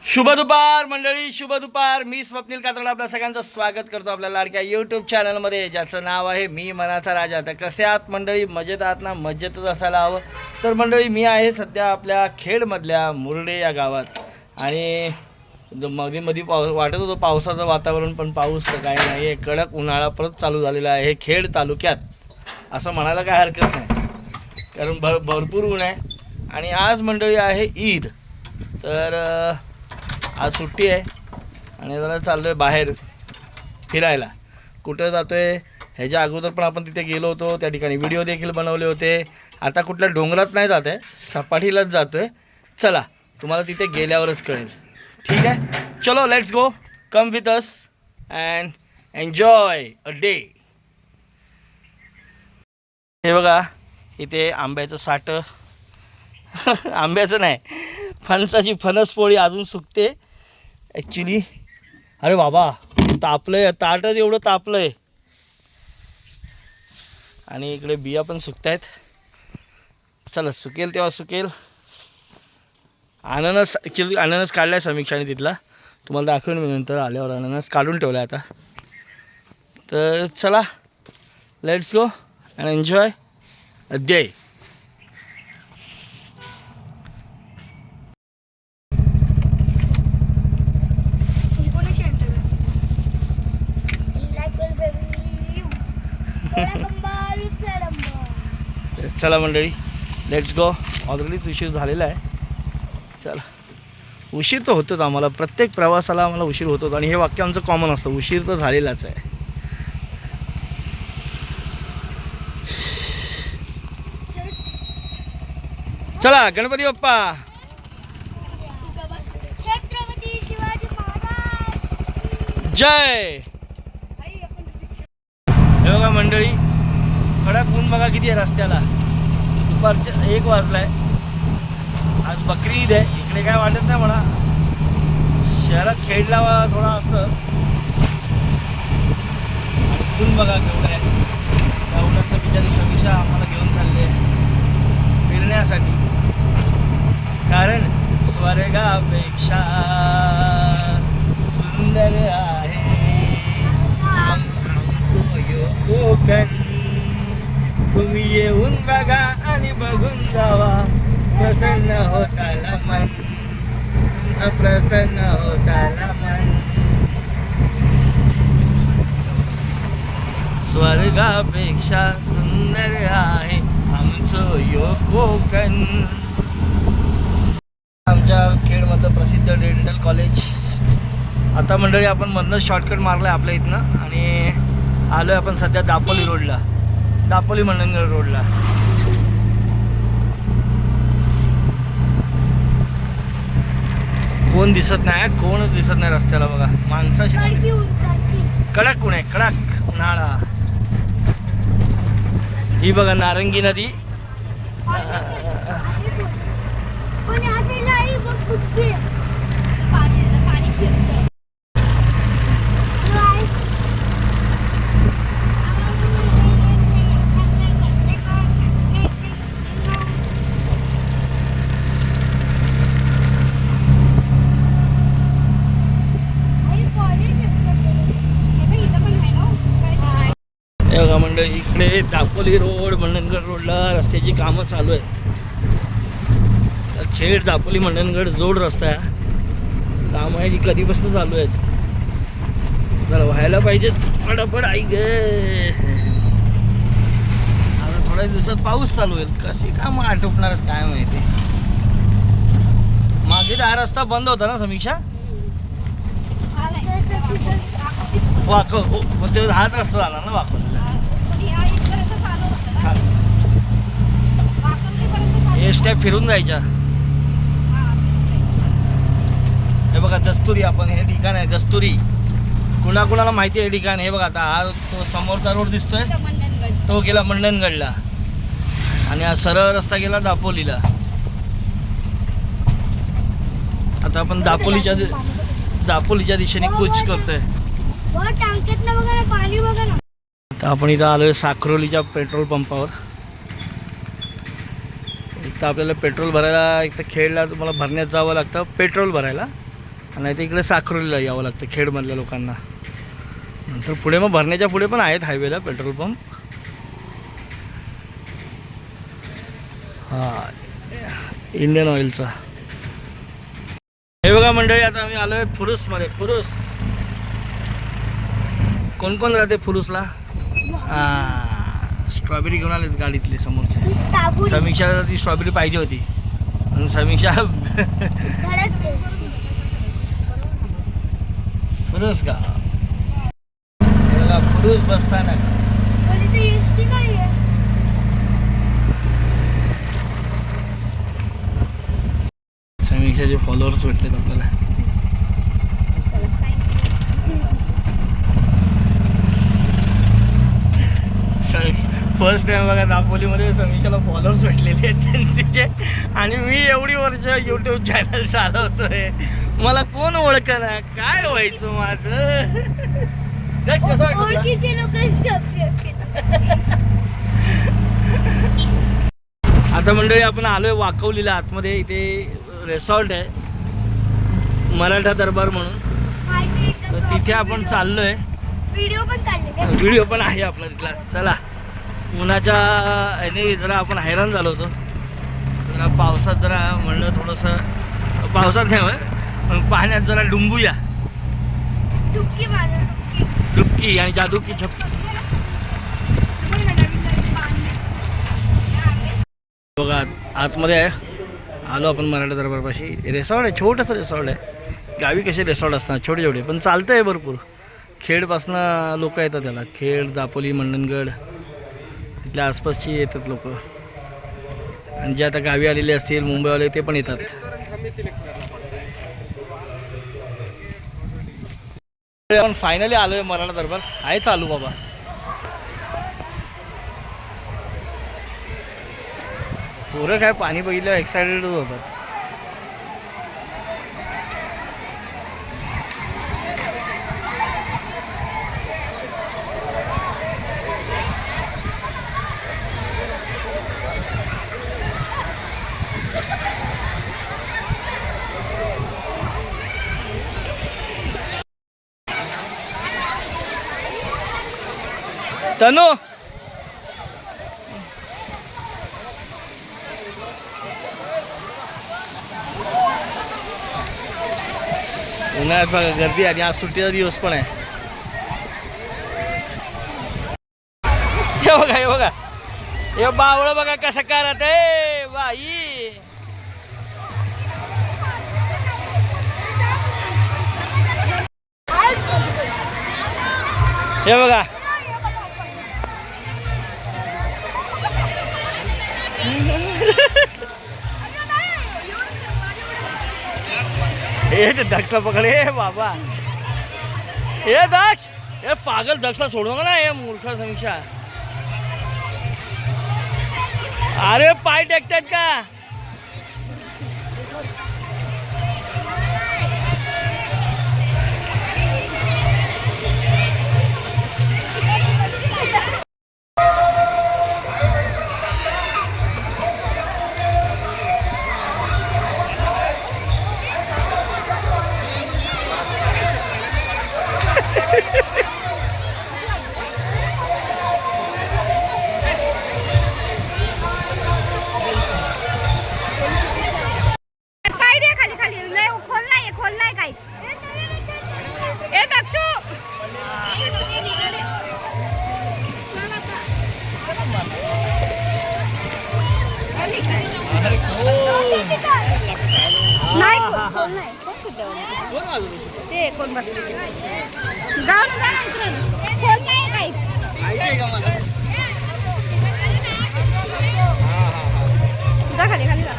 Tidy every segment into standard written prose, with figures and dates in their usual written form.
शुभ दुपार मंडळी, शुभ दुपार. मी स्वप्नील कातरडा आपल्या सगळ्यांचं स्वागत करतो आपल्या लाडक्या यूट्यूब चॅनलमध्ये, ज्याचं नाव आहे मी मनाचा राजा. तर कसे आहात मंडळी? मजेत आहात ना? मजेतच असायला हवं. तर मंडळी, मी आहे सध्या आपल्या खेडमधल्या मुरडे या गावात. आणि मध्ये मध्ये वाटत होतं पावसाचं वातावरण, पण पाऊस तर काही नाही आहे. कडक उन्हाळा परत चालू झालेला आहे हे खेड तालुक्यात, असं म्हणायला काय हरकत नाही, कारण भरपूर ऊन आहे. आणि आज मंडळी आहे ईद, तर आज सुट्टी आहे आणि जरा चाललो आहे बाहेर फिरायला. कुठं जातो आहे ह्याच्या अगोदर पण आपण तिथे गेलो होतो, त्या ठिकाणी व्हिडिओ देखील बनवले होते. आता कुठल्या डोंगरात नाही जात आहे, सपाटीलाच जातो आहे. चला, तुम्हाला तिथे गेल्यावरच कळेल. ठीक आहे, चलो let's go, come with us and enjoy a day. हे बघा, इथे आंब्याचं साठं आंब्याचं नाही, फणसाची फणसपोळी अजून सुकते ॲक्च्युली. अरे बाबा, तापलं आहे, ताटच एवढं तापलं आहे. आणि इकडे बिया पण सुकत आहेत. चला, सुकेल तेव्हा सुकेल. अननस, ॲक्च्युली अननस काढला आहे समीक्षाने तिथला, तुम्हाला दाखवेन मी नंतर आल्यावर. अननस काढून ठेवला आहे आता. तर चला, let's go and enjoy a day. चला मंडळी, लेट्स गो. ऑलरेडीच उशीर झालेला आहे. चला, उशीर तर होतोच आम्हाला, प्रत्येक प्रवासाला आम्हाला उशीर होतोच. आणि हे वाक्य आमचं कॉमन असतं, उशीर तर झालेलाच आहे. चला, गणपती बाप्पा. छत्रपती शिवाजी महाराज जय. हे बघा मंडळी, कडक ऊन बघा किती आहे रस्त्याला. दुपारचे 1 वाजलाय. आज बकरी ईद आहे. इकडे काय वाटत नाही म्हणा, शहरात खेडला थोडा असतं. आणि ऊन बघा केवढं आहे. त्या उन्हात बिचारी समीक्षा आम्हाला घेऊन चालले फिरण्यासाठी, कारण स्वर्गापेक्षा सुंदर आहे कोकण. तुम्ही येऊन बघा आणि बघून जावा, प्रसन्न होताला मन, तुमचं प्रसन्न होताला मन. स्वर्गापेक्षा सुंदर आहे आमचं यो कोकण. आमच्या खेडमधलं प्रसिद्ध डेंटल कॉलेज. आता मंडळी, आपण मधनं शॉर्टकट मारलं आहे आपल्या इथनं आणि आलो आहे आपण सध्या दापोली रोडला, दापोली मंडणगड रोडला. कोण दिसत नाही, कोणच दिसत नाही रस्त्याला. बघा, माणसाशी कडक ऊन आहे, कडक उन्हाळा. ही बघा नारंगी नदी. बघा मंडळी, इकडे दापोली रोड मंडणगड रोडला रस्त्याची कामं चालू आहेत. खेड दापोली मंडणगड जोड रस्ता आहे. काम आहे जी कधीपासून चालू आहेत. जरा व्हायला पाहिजे पडापड. आई ग, आता थोड्या दिवसात पाऊस चालू होईल, कशी कामं आटोपणार काय माहिती. मागे हा रस्ता बंद होता ना समीक्षा, वाको म्हणजे हाच रस्ता झाला ना वाकून. हे स्टेप फिरून जायच्या. हे बघा दस्तुरी, आपण हे ठिकाण आहे दस्तुरी. कुणाकुणाला माहिती आहे हे ठिकाण. हे बघा, आता हा तो समोरचा रोड दिसतोय तो गेला मंडणगडला आणि हा सरळ रस्ता गेला दापोलीला. आता आपण दापोलीच्या दिशेने कूच करतोय. आता आपण इथं आलोय साखरोलीच्या पेट्रोल पंपावर. एक तर आपल्याला पेट्रोल भरायला, एक तर खेडला तुम्हाला भरण्यात जावं लागतं पेट्रोल भरायला. नाही तर इकडे साखरोलीला यावं लागतं खेडमधल्या लोकांना. नंतर पुढे मग भरण्याच्या पुढे पण आहेत हायवेला पेट्रोल पंप. हा इंडियन ऑइलचा. हे बघा मंडळी, आता आम्ही आलो आहे फुरुसमध्ये. फुरुस कोण कोण राहते फुरुसला? स्ट्रॉबेरी घेऊन आलेत गाडीतली समोरचे. समीक्षा ती स्ट्रॉबेरी पाहिजे होती म्हणून समीक्षा फुरुस का फुरुस बसताना समीक्षाचे फॉलोअर्स भेटलेत आपल्याला. फर्स्ट टाइम बघा दापोलीमध्ये समीक्षाला फॉलोअर्स भेटलेले आहेत त्यांचे. आणि मी एवढी वर्ष यूट्यूब चॅनल चालवतोय, मला कोण ओळखना. काय व्हायचं माझं? आता मंडळी आपण आलोय वाकवलीला आतमध्ये. इथे रेसॉर्ट आहे मराठा दरबार म्हणून, तर तिथे आपण चाललोय. व्हिडिओ पण आहे आपला तिथला. चला, उन्हाच्या याने जरा आपण हैराण झालो होतो. जरा पावसात जरा म्हणलं थोडंसं, पावसात नाही पण पाण्यात जरा डुंबूया. डुबकी आणि जादू की झपकी. बघा आतमध्ये आहे. आलो आपण मराठा दरबारपाशी. रेसॉर्ट आहे, छोटंसं रेसॉर्ट आहे. गावी कसे रेसॉर्ट असतात छोटे छोटे, पण चालतं आहे भरपूर. खेडपासनं लोक येतात त्याला. खेड, दापोली, मंडणगड इथल्या आसपासची येतात लोक. आणि जे आता गावी आलेले असतील मुंबईवाले ते पण येतात. आपण फायनली आलोय मराठा दरबार. आहे चालू बाबा. पोरं काय पाणी बघितल्यावर एक्सायटेडच होतात. तनु उन्हाळ्यात बघा गर्दी. आणि आज सुट्टीचा दिवस पण आहे. हे बघा हे बघा, हे बावळ बघा कसं करत आहे बाई. हे बघा हे दक्षला पकडे बाबा. हे दक्ष, हे पागल दक्षला सोडू नका ना. हे मूर्ख समीक्षा. अरे पाय टेकतात का? ते कोण बसले जाऊ ना कोण नाही काहीच जा खाली खाली जा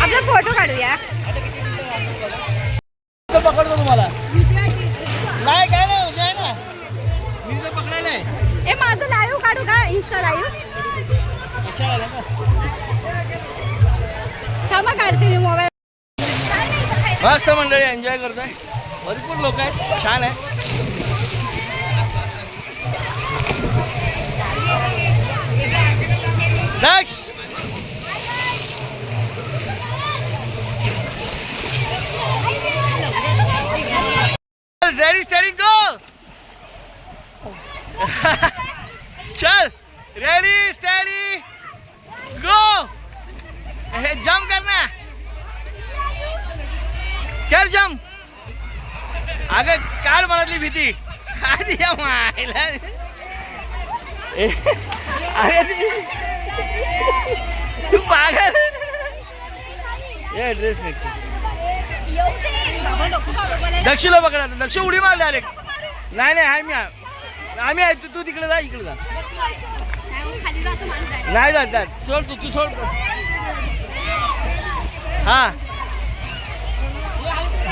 आपला फोटो काढूया पकडतो तुम्हाला नाही काय नाही आहे ना मी तुला पकडायला आहे. ए माझं लाईव्ह काढू का इंस्टा लाईव्ह कशाला थांबा काढते मी मोबाईल मस्त मंडळी एन्जॉय करतोय, भरपूर लोक आहेत, छान आहे. दक्ष रेडी स्टेडी गो. चल रेडी स्टेडी गो. हे जंप करना, कर जंप. अगं काढ मनातली भीती. आधी या मायला. अरे तू पागल. हे ड्रेस नाही. दक्षिला पकडा. दक्ष उडी मार डायरेक्ट. नाही नाही आहे मी, आम्ही आहे. तू तिकडे जा, इकडे जा. नाही जात जात. सोड तू सोड. हा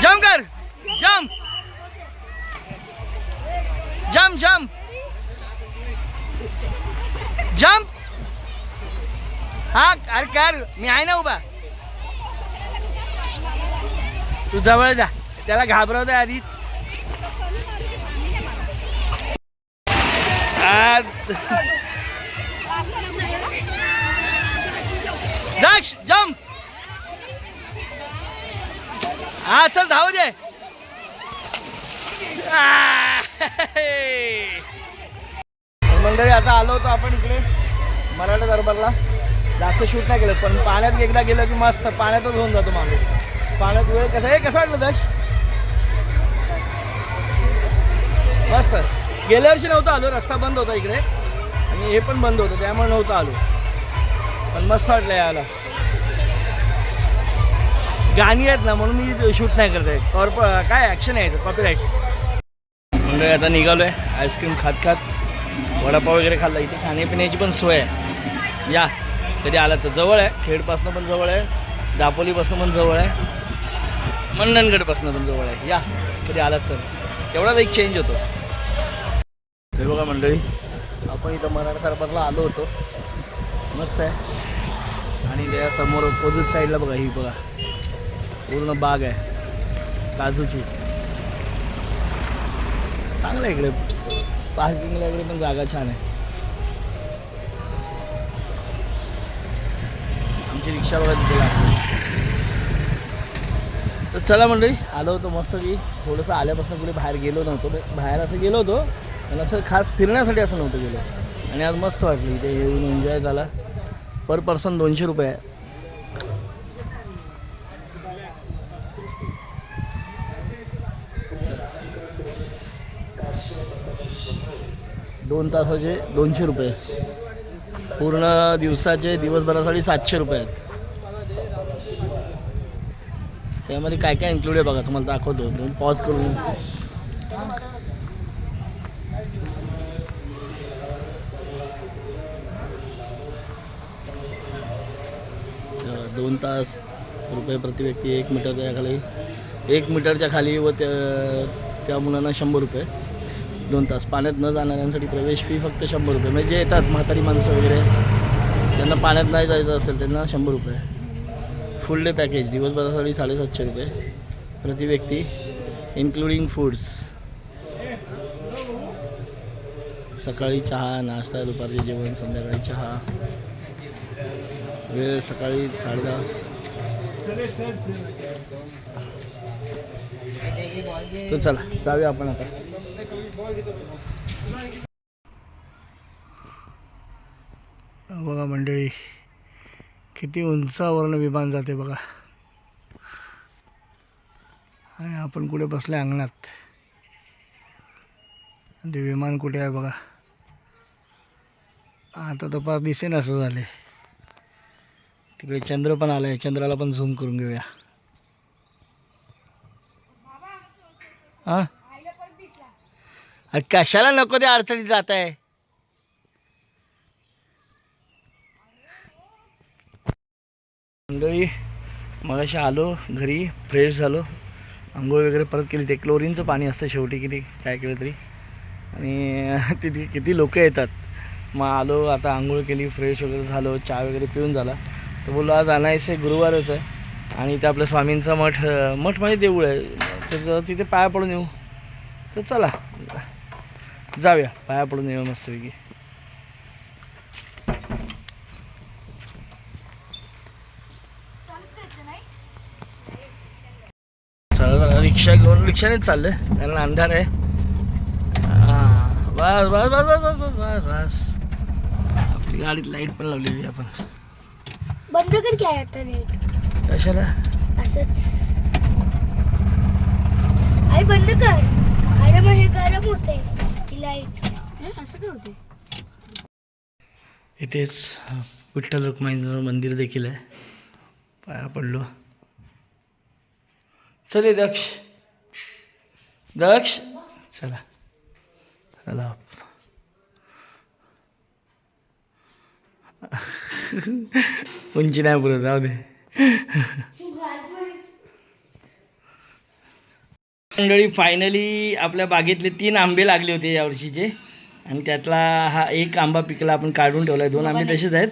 जम्प कर. Jump jump jump jump. हा अरे कर, मी आहे ना उभा. तू जवळ जा, त्याला घाबरवत आहे आधीच. दक्ष जम्प. हा चल धाव दे. मंडळी आता आलो होतो आपण इकडे मराठा दरबारला. जास्त शूट नाही केलं, पण पाण्यात एकदा गेलं की मस्त पाण्यातच होऊन जातो माणूस. पाण्यात वेळ कसा आहे. कसं वाटलं दक्ष? मस्त. गेल्या वर्षी नव्हतं आलो, रस्ता बंद होता इकडे आणि हे पण बंद होतं, त्यामुळे नव्हतं आलो. पण मस्त वाटलं यायला. गाणी आहेत ना म्हणून मी शूट नाही करत आहे. काय ॲक्शन यायचं कॉपीराईट. म्हणजे आता निघालो आहे आईस्क्रीम खात खात. वडापाव वगैरे खाल्ला. इथे खाण्यापिण्याची पण सोय आहे. या कधी आला तर. जवळ आहे, खेडपासनं पण जवळ आहे, दापोलीपासून पण जवळ आहे, मंडणगडपासून पण जवळ आहे. या कधी आलात तर. तेवढाच एक चेंज होतो. हे बघा मंडळी, आपण इथं मराठा दरबारला आलो होतो. मस्त आहे. आणि त्यासमोर अपोजिट साईडला बघा, ही बघा पूर्ण बाग आहे काजूची. चांगलं आहे इकडे. पार्किंगला वगैरे पण जागा छान आहे. आमची रिक्षा बघा तिथे लागते. तर चला मंडळी, आलो होतो मस्त की. थोडंसं आल्यापासून कुठे बाहेर गेलो नव्हतो. बाहेर असं गेलो होतो पण असं खास फिरण्यासाठी असं नव्हतं गेलो. आणि आज मस्त वाटलं इथे येऊन, एन्जॉय झाला. पर पर्सन 200 रुपये आहे. 2 तासाचे 200 रुपये. पूर्ण दिवसाचे दिवसभरासाठी 700 रुपये आहेत. त्यामध्ये काय काय इन्क्लूड आहे बघा, तुम्हाला दाखवतो. तुम्ही पॉज करून. 2 तास रुपये प्रति व्यक्ती. 1 मीटरच्या खाली, 1 मीटरच्या खाली व त्या मुलांना 100 रुपये. 2 तास. पाण्यात न जाणाऱ्यांसाठी प्रवेश फी फक्त 100 रुपये. म्हणजे जे येतात म्हातारी माणसं वगैरे, त्यांना पाण्यात नाही जायचं असेल त्यांना 100 रुपये. फुल डे पॅकेज दिवसभरासाठी 750 रुपये प्रति व्यक्ती, इन्क्लुडिंग फूड्स. सकाळी चहा, नाश्ता, दुपारचे जेवण, संध्याकाळी चहा. वेळ सकाळी 10:30. तर चला जाऊया आपण आता. बघा मंडळी, किती उंचावरनं विमान जाते बघा. आणि आपण कुठे बसले अंगणात. ते विमान कुठे आहे बघा. आता तर फार दिसेन असं झाले. तिकडे चंद्र पण आला आहे. चंद्राला पण झूम करून घेऊया. हां अरे कशाला नको ते अडचणीत जात आहे. मंडळी मगाशी आलो घरी, फ्रेश झालो, आंघोळ वगैरे परत केली. ते क्लोरीनचं पाणी असतं शेवटी, किती काय केलं तरी. आणि तिथे किती लोक येतात. मग आलो, आता आंघोळ केली, फ्रेश वगैरे झालो, चहा वगैरे पिऊन झाला. तर बोललो आज आणायचं, गुरुवारच आहे आणि इथे आपलं स्वामींचा मठ मठ म्हणजे देऊळ आहे, तर तिथे पाया पडून येऊ. तर चला जाऊया, पाया पडून येऊ मस्तपैकी. चला रिक्षा घेऊन, रिक्षानेच चाललं कारण अंधार आहे. हां बस बस बस बस बस बस बस बस. आपली गाडीत लाईट पण लावलेली आपण. बंद कर काय आता नेट कशाला? असंच आई बंद कर. अरे मग हे गरम होते ही लाईट. असं काय होते? इथेच विठ्ठल रुक्माईचं मंदिर देखील आहे, पाया पडलो. चले दक्ष दक्ष चला चला. उंची नाही पुरत, जाऊ दे. मंडळी फायनली आपल्या बागेतले 3 आंबे लागले होते यावर्षीचे, आणि त्यातला हा एक आंबा पिकला, आपण काढून ठेवला आहे. 2 आंबे तसेच आहेत.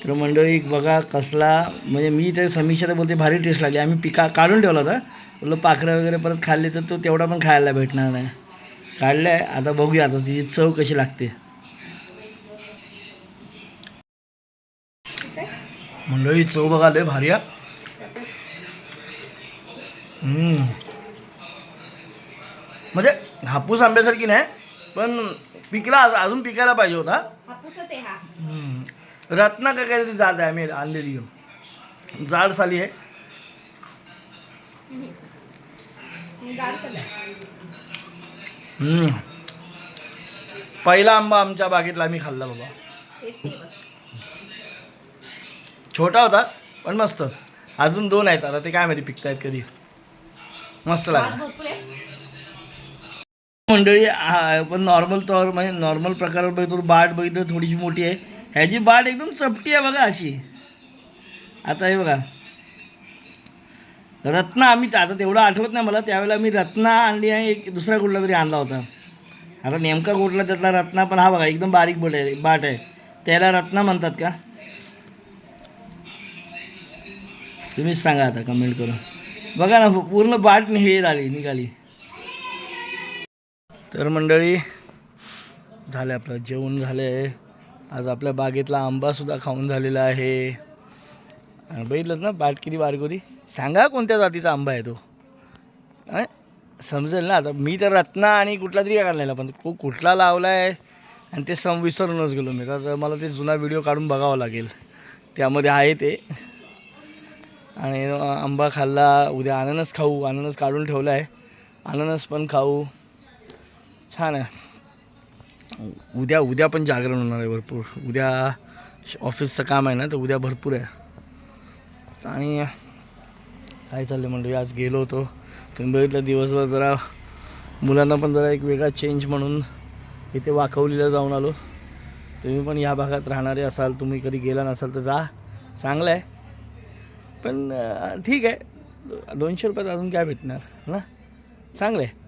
तर मंडळी बघा कसला, म्हणजे मी तर समीक्षा तर बोलते भारी टेस्ट लागली. आम्ही काढून ठेवला होता, बोललं पाखरं वगैरे परत खाल्ले तर तो तेवढा पण खायला भेटणार नाही. काढलं आहे, आता बघूया आता तिची चव कशी लागते. मंडळी चव बघा लय भारी आहे. म्हणजे हापूस आंब्यासारखी नाही, पण पिकला अजून पिकायला पाहिजे होता. रत्ना का काहीतरी जात आहे, आम्ही आणलेली जाड साली आहे. पहिला आंबा आमच्या बागेतला आम्ही खाल्ला बाबा. छोटा होता पण मस्त. अजून 2 आहेत, आता ते काय माहिती पिकतायत कधी. मस्त लागला मंडळी. पण नॉर्मल तोर म्हणजे नॉर्मल प्रकारावर बघितलं बाट बघितलं थोडीशी मोठी आहे. ह्याची बाट एकदम चपटी आहे बघा अशी. आता हे बघा रत्ना, आम्ही आता तेवढं आठवत नाही मला, त्यावेळेला मी रत्ना आणली आहे, एक दुसरा कुठला तरी आणला होता. आता नेमका कुठला त्यातला रत्ना, पण हा बघा एकदम बारीक बाट आहे. त्याला रत्ना म्हणतात का? तुम्हीच सांगा आता कमेंट करून. बघा ना पूर्ण बाट हे निघाली. तर मंडळी झालं आपलं जेवण झालं आहे. आज आपल्या बागेतला आंबासुद्धा खाऊन झालेला आहे. आणि बघितलं ना बाट किती बारीक होती. सांगा कोणत्या जातीचा आंबा आहे तो, समजेल ना. आता मी तर रत्ना आणि कुठला तरी काढलेला, पण तो कुठला लावला आहे आणि ते विसरूनच गेलो मी. तर मला ते जुना व्हिडिओ काढून बघावं लागेल, त्यामध्ये आहे ते. आणि आंबा खाल्ला. उद्या अननस खाऊ, अननस काढून ठेवला आहे, अननस पण खाऊ. छान आहे. उद्या पण जागरण होणार आहे भरपूर. उद्या ऑफिसचं काम आहे ना, तर उद्या भरपूर आहे. आणि काय चाललं म्हणजे आज गेलो होतो, तुम्ही बघितलं दिवसभर जरा मुलांना पण जरा एक वेगळा चेंज म्हणून इथे वाकवलीला जाऊन आलो. तुम्ही पण या भागात राहणारे असाल, तुम्ही कधी गेला नसाल तर जा, चांगलं आहे. पण ठीक आहे, 200 रुपयात अजून काय भेटणार ना, चांगलं आहे.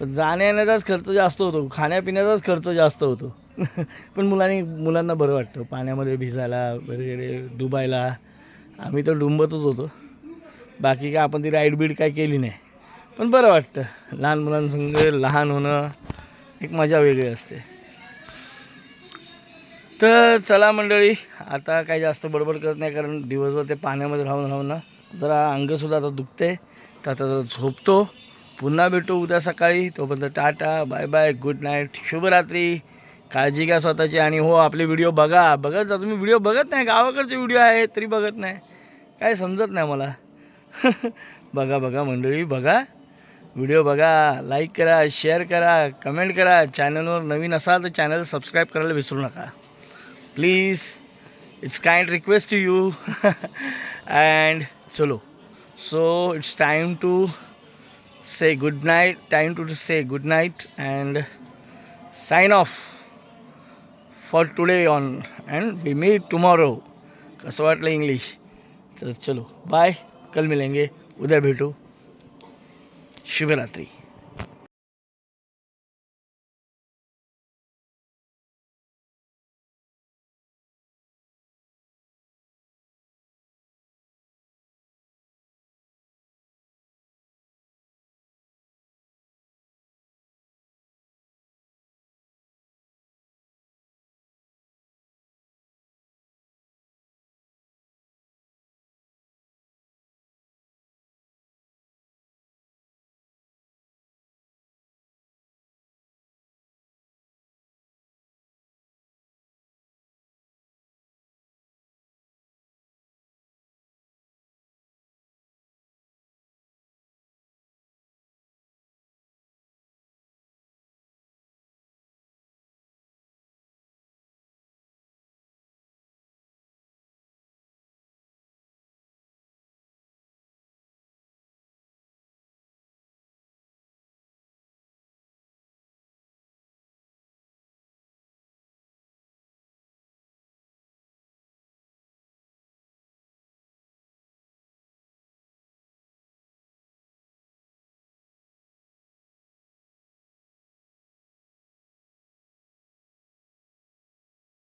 पण जाण्यायेण्याचाच खर्च जास्त होतो, खाण्यापिण्याचाच खर्च जास्त होतो. पण मुलांना बरं वाटतं पाण्यामध्ये भिजायला वगैरे, डुबायला. आम्ही तर डुंबतच होतो, बाकी काय आपण ती राईड बीड काय केली नाही. पण बरं वाटतं, लहान मुलांसंग लहान होणं एक मजा वेगळी असते. तर चला मंडळी, आता काही जास्त बडबड करत नाही, कारण दिवसभर ते पाण्यामध्ये राहून ना जरा अंगसुद्धा आता दुखते. तर आता जरा झोपतो. पुन्हा भेटू उद्या सकाळी. तोपर्यंत tata, bye bye, good night, शुभरात्री. काळजी घ्या स्वतःची. आणि हो, आपले व्हिडिओ बघत जा. तुम्ही व्हिडिओ बघत नाही, गावाकडचे व्हिडिओ आहेत तरी बघत नाही, काय समजत नाही मला. बघा मंडळी, बघा व्हिडिओ, बघा, लाईक करा, शेअर करा, कमेंट करा. चॅनलवर नवीन असाल तर चॅनल सबस्क्राईब करायला विसरू नका please. It's kind request to you. And चलो, so it's time to say good night, time to say good night and sign off for today on, and we meet tomorrow. कसं वाटलं English? चलो bye, कल मिलेंगे, उद्या भेटू. शुभरात्री.